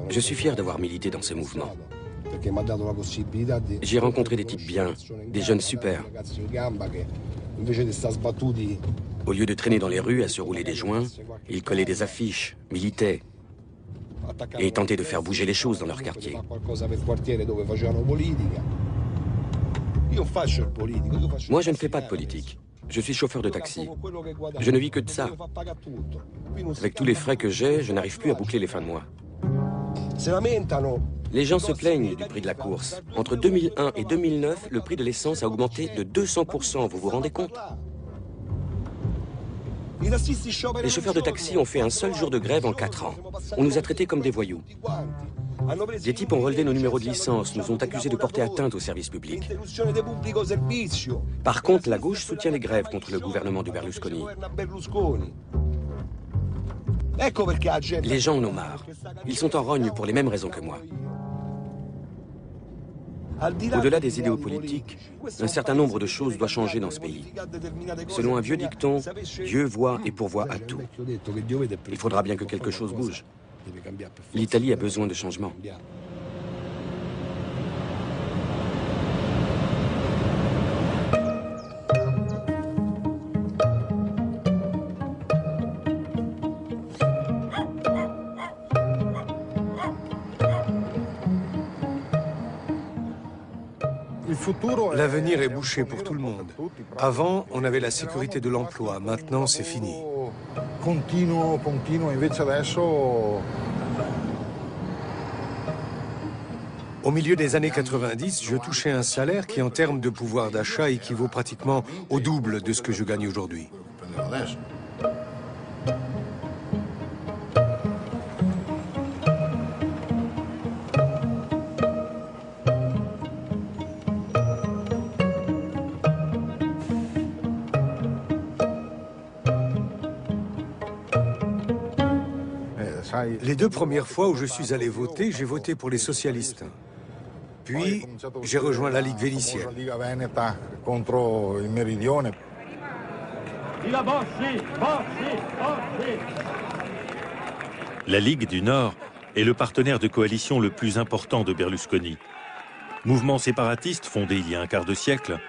Je suis fier d'avoir milité dans ce mouvement. J'ai rencontré des types bien, des jeunes super. Au lieu de traîner dans les rues à se rouler des joints, ils collaient des affiches, militaient et tentaient de faire bouger les choses dans leur quartier. Moi, je ne fais pas de politique. Je suis chauffeur de taxi. Je ne vis que de ça. Avec tous les frais que j'ai, je n'arrive plus à boucler les fins de mois. Les gens se plaignent du prix de la course. Entre 2001 et 2009, le prix de l'essence a augmenté de 200%. Vous vous rendez compte? Les chauffeurs de taxi ont fait un seul jour de grève en 4 ans. On nous a traités comme des voyous. Des types ont relevé nos numéros de licence, nous ont accusés de porter atteinte au service public. Par contre, la gauche soutient les grèves contre le gouvernement de Berlusconi. Les gens en ont marre. Ils sont en rogne pour les mêmes raisons que moi. Au-delà des idéaux politiques, un certain nombre de choses doivent changer dans ce pays. Selon un vieux dicton, Dieu voit et pourvoit à tout. Il faudra bien que quelque chose bouge. L'Italie a besoin de changement. L'avenir est bouché pour tout le monde. Avant, on avait la sécurité de l'emploi. Maintenant, c'est fini. Continuo, invece adesso... Au milieu des années 90, je touchais un salaire qui, en termes de pouvoir d'achat, équivaut pratiquement au double de ce que je gagne aujourd'hui. Les 2 premières fois où je suis allé voter, j'ai voté pour les socialistes. Puis, j'ai rejoint la Ligue vénitienne. La Ligue du Nord est le partenaire de coalition le plus important de Berlusconi. Mouvement séparatiste fondé il y a un quart de siècle,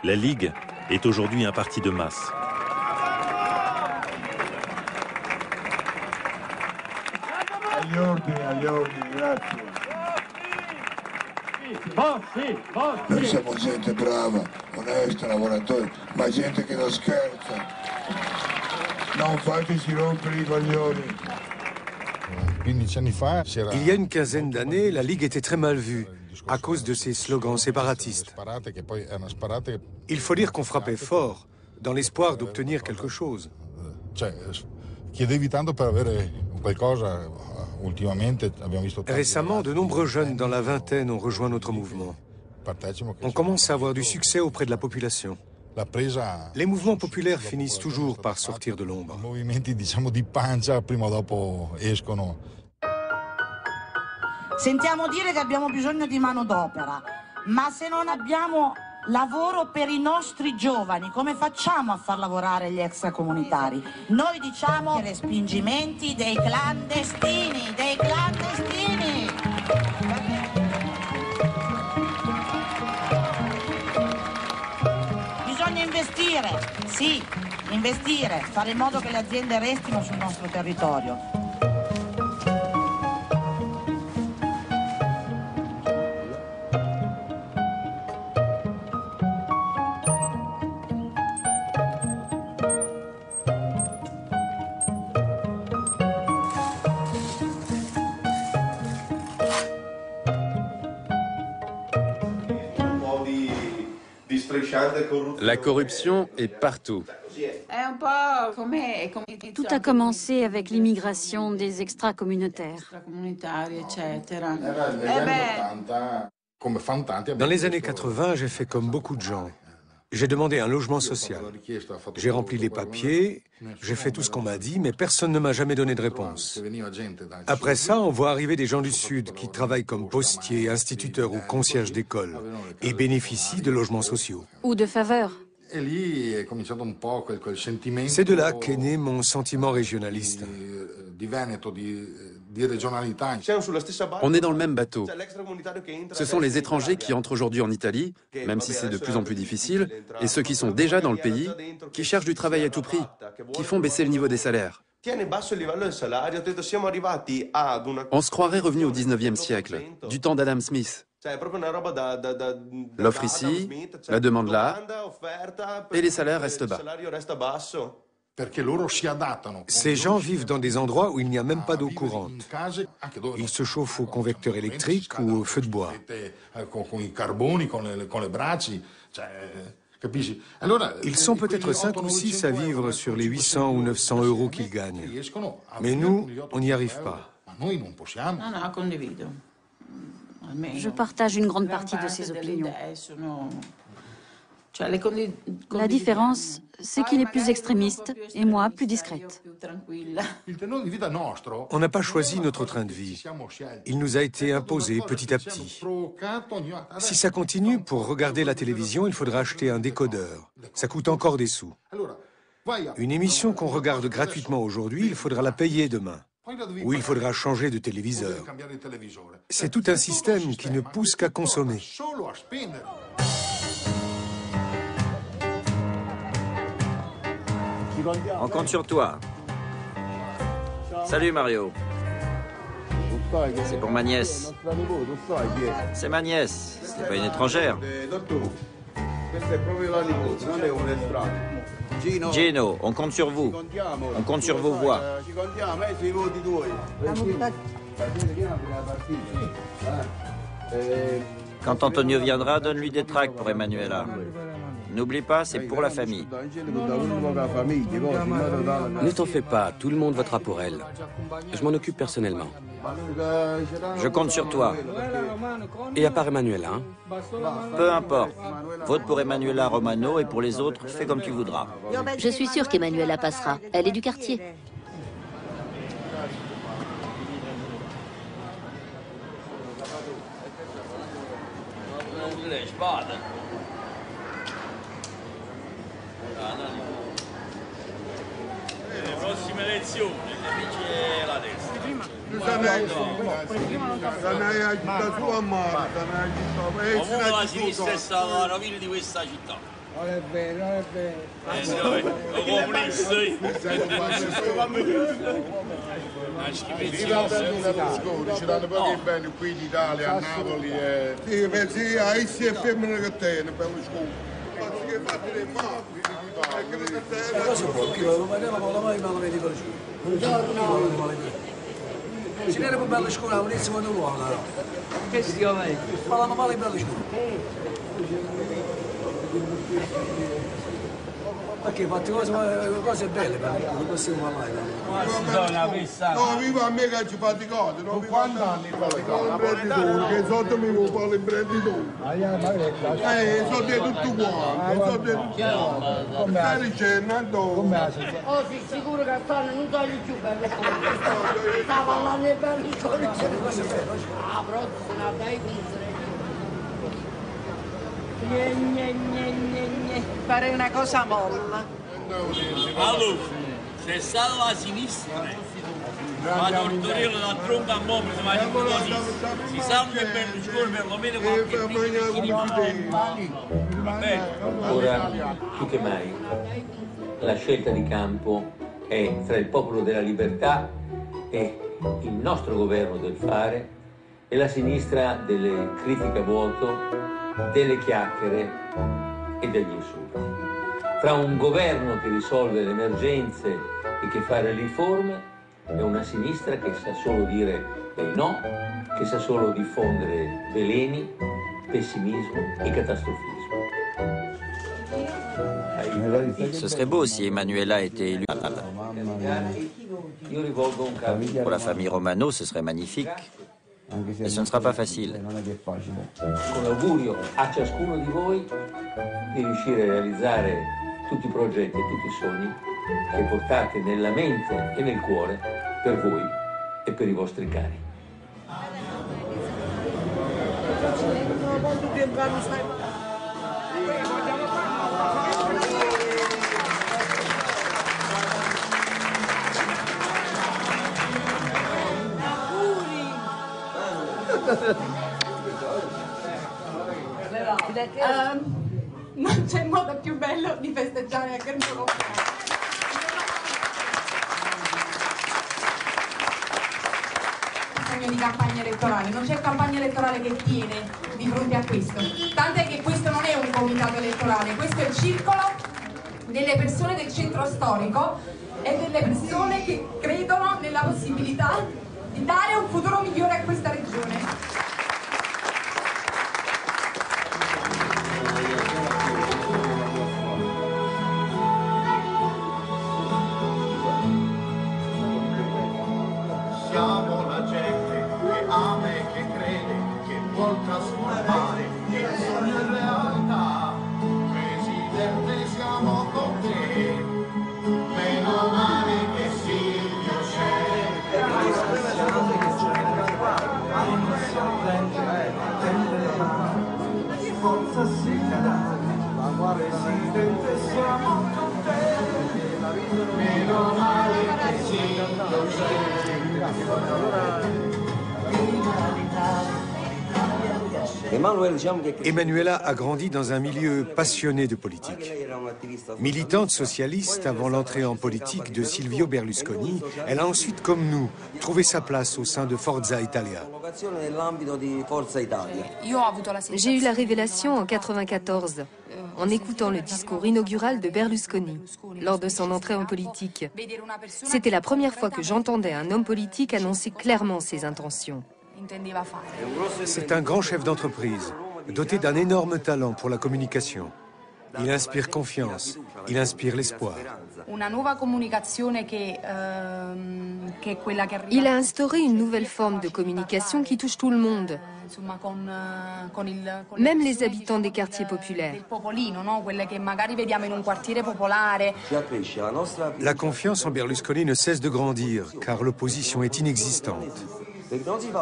la Ligue est aujourd'hui un parti de masse. Noi siamo gente brava, onesta, lavoratori, ma gente che non scherza. Non fateci rompere I coglioni. Il y a une quinzaine d'années, la Ligue était très mal vue à cause de ses slogans séparatistes. Il faut dire qu'on frappait fort, dans l'espoir d'obtenir quelque chose. Récemment, de nombreux jeunes dans la vingtaine ont rejoint notre mouvement. On commence à avoir du succès auprès de la population. Les mouvements populaires finissent toujours par sortir de l'ombre. Sentiamo dire che abbiamo bisogno di manodopera, ma se non abbiamo lavoro per I nostri giovani, come facciamo a far lavorare gli extracomunitari? Noi diciamo respingimenti dei clandestini, dei clandestini! Bisogna investire, sì, investire, fare in modo che le aziende restino sul nostro territorio. La corruption est partout. Tout a commencé avec l'immigration des extra-communautaires. Dans les années 80, j'ai fait comme beaucoup de gens. J'ai demandé un logement social. J'ai rempli les papiers, j'ai fait tout ce qu'on m'a dit, mais personne ne m'a jamais donné de réponse. Après ça, on voit arriver des gens du Sud qui travaillent comme postiers, instituteurs ou concierges d'école et bénéficient de logements sociaux. Ou de faveurs. C'est de là qu'est né mon sentiment régionaliste. On est dans le même bateau. Ce sont les étrangers qui entrent aujourd'hui en Italie, même si c'est de plus en plus difficile, et ceux qui sont déjà dans le pays, qui cherchent du travail à tout prix, qui font baisser le niveau des salaires. On se croirait revenu au 19e siècle, du temps d'Adam Smith. L'offre ici, la demande là, et les salaires restent bas. Ces gens vivent dans des endroits où il n'y a même pas d'eau courante. Ils se chauffent au convecteur électrique ou au feu de bois. Ils sont peut-être 5 ou 6 à vivre sur les 800 ou 900 euros qu'ils gagnent. Mais nous, on n'y arrive pas. Je partage une grande partie de ces opinions. La différence, c'est qu'il est plus extrémiste et moi plus discrète. On n'a pas choisi notre train de vie. Il nous a été imposé petit à petit. Si ça continue, pour regarder la télévision, il faudra acheter un décodeur. Ça coûte encore des sous. Une émission qu'on regarde gratuitement aujourd'hui, il faudra la payer demain. Ou il faudra changer de téléviseur. C'est tout un système qui ne pousse qu'à consommer. On compte sur toi. Salut Mario. C'est pour ma nièce. C'est ma nièce, c'est pas une étrangère. Gino, on compte sur vous. On compte sur vos voix. Quand Antonio viendra, donne-lui des tracts pour Emanuela. N'oublie pas, c'est pour la famille. Ne t'en fais pas, tout le monde votera pour elle. Je m'en occupe personnellement. Je compte sur toi. Et à part Emanuela, hein? Peu importe. Vote pour Emanuela Romano et pour les autres, fais comme tu voudras. Je suis sûre qu'Emanuela passera. Elle est du quartier. La sinistra è stata la rovina di questa città. Non è vero, non è vero. Ci danno pochi beni qui in Italia, a Napoli. Sì, pensi a essi e femmine che te, Berlusconi. Che fate le mafie? Cosa può? Chi lo vedeva la mai male di Berlusconi? Se ne era per Berlusconi, la volessimo di uomo. Che stia lei? Parlavamo male di Berlusconi. Perché fate cose belle, non possiamo parlare. No, viva a me che ci faticate, non vi quanti anni faticate? Che sotto mi vuole fare l'imprenditore. Sono di tutto quanto, come dicendo. Oh, sì, sicuro che stanno non togli più Berlusconi. Stava parlando di Berlusconi. Ah, però se ne dai Fare una cosa molla. Allora, se è stata la sinistra, ma Tortorello da tronca a mondo, ma di così. Si sa che Berlusconi perlomeno qualche va bene. Ora, più che mai, la scelta di campo è tra il popolo della libertà e il nostro governo del fare e la sinistra delle critiche a vuoto, delle chiacchiere e degli insulti. Fra un governo che risolve le emergenze e che fa le riforme e una sinistra che sa solo dire dei no, che sa solo diffondere veleni, pessimismo et catastrofisme. Ce serait beau si Emanuela était élue. Pour la famille Romano, ce serait magnifique. Mais ce ne sera pas facile. Con l'augurio a ciascuno di voi di riuscire a realizzare tutti i progetti e tutti i sogni che portate nella mente e nel cuore per voi e per i vostri cari. Non c'è modo più bello di festeggiare anche il mio compleanno. Di campagna elettorale, non c'è campagna elettorale che tiene di fronte a questo, tant'è che questo non è un comitato elettorale, questo è il circolo delle persone del centro storico e delle persone che credono nella possibilità di dare un futuro migliore a questa regione. Siamo la gente che ama e che crede, che vuol trasformare il sogno in realtà. Presidente, siamo con te, meno male che Silvio c'è. Forza Sila, Presidente, siamo con te, meno male che Silvio c'è. Emanuela a grandi dans un milieu passionné de politique. Militante socialiste avant l'entrée en politique de Silvio Berlusconi, elle a ensuite, comme nous, trouvé sa place au sein de Forza Italia. J'ai eu la révélation en 1994, en écoutant le discours inaugural de Berlusconi, lors de son entrée en politique. C'était la première fois que j'entendais un homme politique annoncer clairement ses intentions. C'est un grand chef d'entreprise, doté d'un énorme talent pour la communication. Il inspire confiance, il inspire l'espoir. Il a instauré une nouvelle forme de communication qui touche tout le monde, même les habitants des quartiers populaires. La confiance en Berlusconi ne cesse de grandir, car l'opposition est inexistante.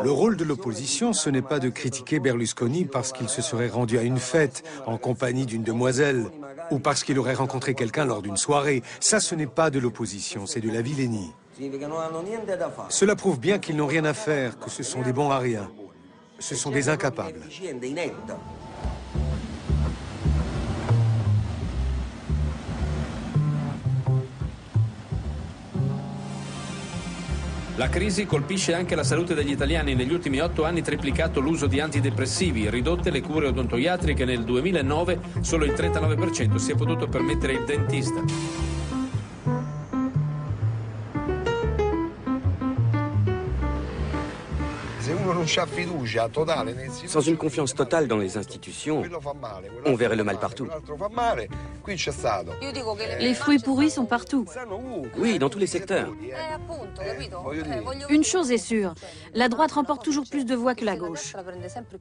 Le rôle de l'opposition, ce n'est pas de critiquer Berlusconi parce qu'il se serait rendu à une fête en compagnie d'une demoiselle ou parce qu'il aurait rencontré quelqu'un lors d'une soirée. Ça, ce n'est pas de l'opposition, c'est de la vilainie. Cela prouve bien qu'ils n'ont rien à faire, que ce sont des bons à rien. Ce sont des incapables. La crisi colpisce anche la salute degli italiani. Negli ultimi 8 anni triplicato l'uso di antidepressivi, ridotte le cure odontoiatriche. Nel 2009 solo il 39% si è potuto permettere il dentista. Sans une confiance totale dans les institutions, on verrait le mal partout. Les fruits pourris sont partout. Oui, dans tous les secteurs. Une chose est sûre, la droite remporte toujours plus de voix que la gauche.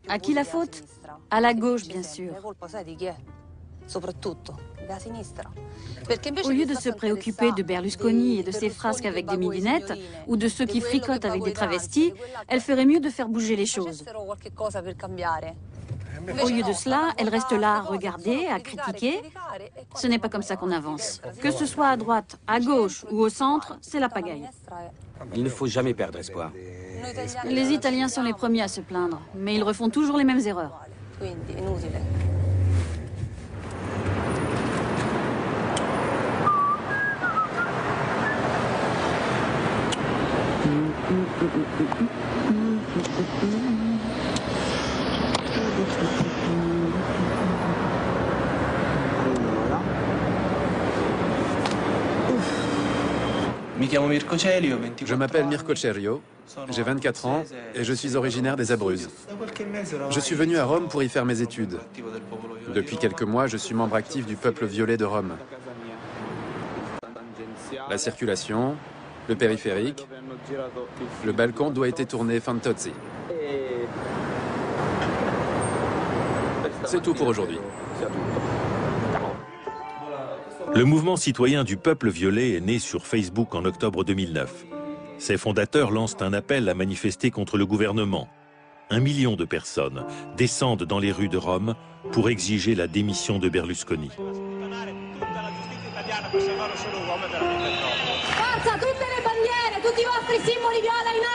À qui la faute? À la gauche, bien sûr. Au lieu de se préoccuper de Berlusconi et de ses frasques avec des midinettes, ou de ceux qui fricotent avec des travestis, elle ferait mieux de faire bouger les choses. Au lieu de cela, elle reste là à regarder, à critiquer. Ce n'est pas comme ça qu'on avance. Que ce soit à droite, à gauche ou au centre, c'est la pagaille. Il ne faut jamais perdre espoir. Les Italiens sont les premiers à se plaindre, mais ils refont toujours les mêmes erreurs. Je m'appelle Mirko Cerio, j'ai 24 ans et je suis originaire des Abruzzes. Je suis venu à Rome pour y faire mes études. Depuis quelques mois, je suis membre actif du peuple violet de Rome. La circulation, le périphérique, le balcon doit être tourné Fantozzi. C'est tout pour aujourd'hui. Le mouvement citoyen du peuple violet est né sur Facebook en octobre 2009. Ses fondateurs lancent un appel à manifester contre le gouvernement. 1 million de personnes descendent dans les rues de Rome pour exiger la démission de Berlusconi. Forza, tutte le bandiere, tutti i vostri simboli viola in